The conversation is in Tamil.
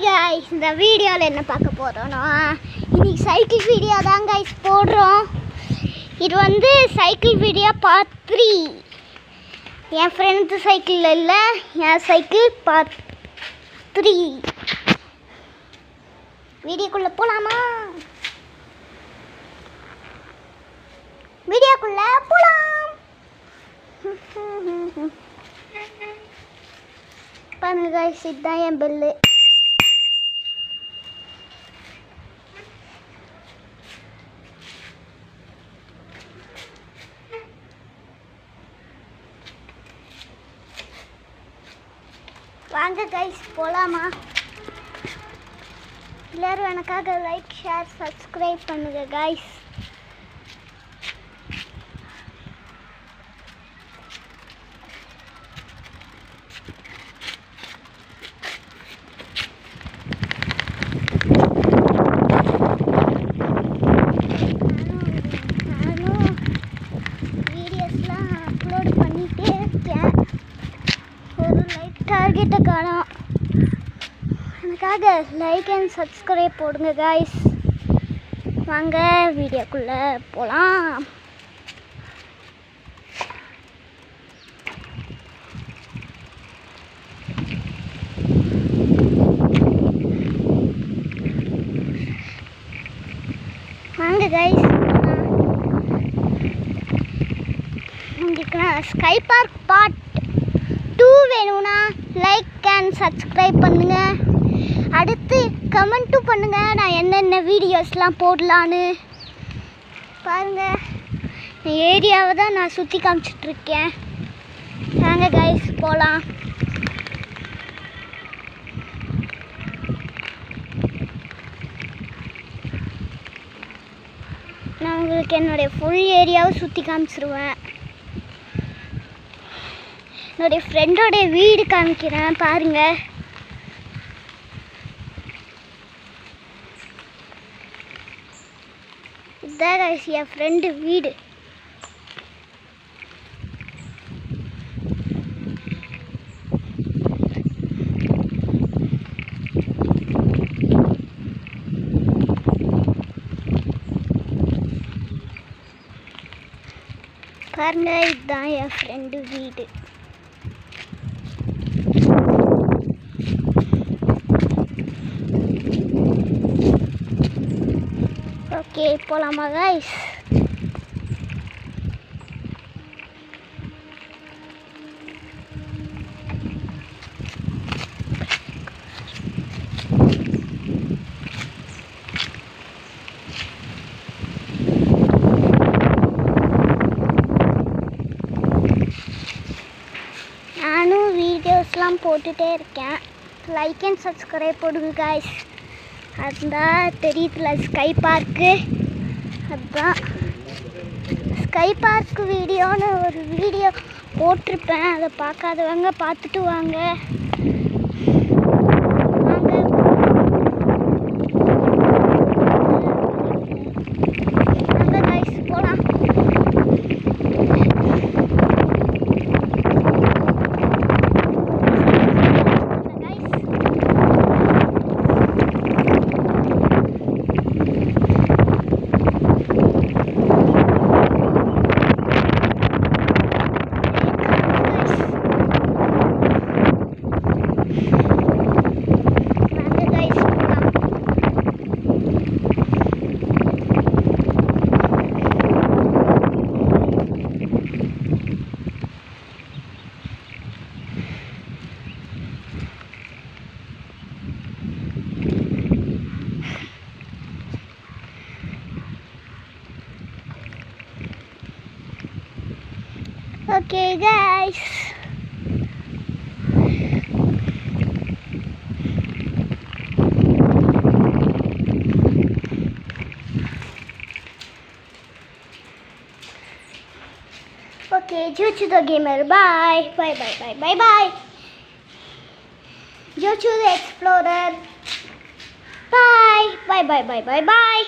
guys, இந்த வீடியோவில் என்ன பார்க்க போகிறோன்னா இன்னைக்கு சைக்கிள் வீடியோ தான் கைஸ் போடுறோம். இது வந்து சைக்கிள் வீடியோ பார்ட் 3. என் ஃப்ரெண்ட்ஸு சைக்கிள் இல்லை, என் சைக்கிள் பார்ட் 3. வீடியோக்குள்ளே போகலாமா? வீடியோக்குள்ளே போகலாம். பாருங்க கைஸ், இதுதான் என் பெல்லு. வாங்க கைஸ் போகலாமா? எல்லோரும் எனக்காக லைக், ஷேர், சப்ஸ்கிரைப் பண்ணுங்க கைஸ். நானும் வீடியோஸ்லாம் அப்லோட் பண்ணிகிட்டே இருக்கேன். ஒரு லைக் டார்கெட்டை காணோம். எனக்காக லைக் அண்ட் சப்ஸ்கிரைப் போடுங்க கைஸ். வாங்க வீடியோக்குள்ளே போகலாம். வாங்க கைஸ், உங்களுக்கு நான் ஸ்கை பார்க் பார்ட் 2 வேணும்னா லைக் அண்ட் சப்ஸ்கிரைப் பண்ணுங்கள். அடுத்து கமெண்ட்டும் பண்ணுங்கள், நான் என்னென்ன வீடியோஸ்லாம் போடலான்னு. பாருங்கள், இந்த ஏரியாவை தான் நான் சுற்றி காமிச்சிட்ருக்கேன். வாங்க கைஸ் போகலாம். நான் உங்களுக்கு என்னுடைய ஃபுல் ஏரியாவை சுற்றி காமிச்சிருவேன். என்னுடைய ஃப்ரெண்டோடைய வீடு காமிக்கிறேன் பாருங்கள். இதுதான் கைஸ் என் ஃப்ரெண்டு வீடு. பாருங்க, இதுதான் என் ஃப்ரெண்டு வீடு. ஓகே போகலாமா கைஸ்? நானும் வீடியோஸ்லாம் போட்டுகிட்டே இருக்கேன். லைக் அண்ட் சப்ஸ்கிரைப் போடுங்க கைஸ். அதுதான் தெரியுதுல ஸ்கை பார்க்கு. அதுதான் ஸ்கை பார்க்கு வீடியோன்னு ஒரு வீடியோ போட்டிருப்பேன். அதை பார்க்காதவங்க பார்த்துட்டு வாங்க. வாங்க கைஸ் போகலாம். Okay guys, okay, Jojo the gamer, bye bye bye bye bye bye. Jojo the explorer, bye bye bye bye bye bye.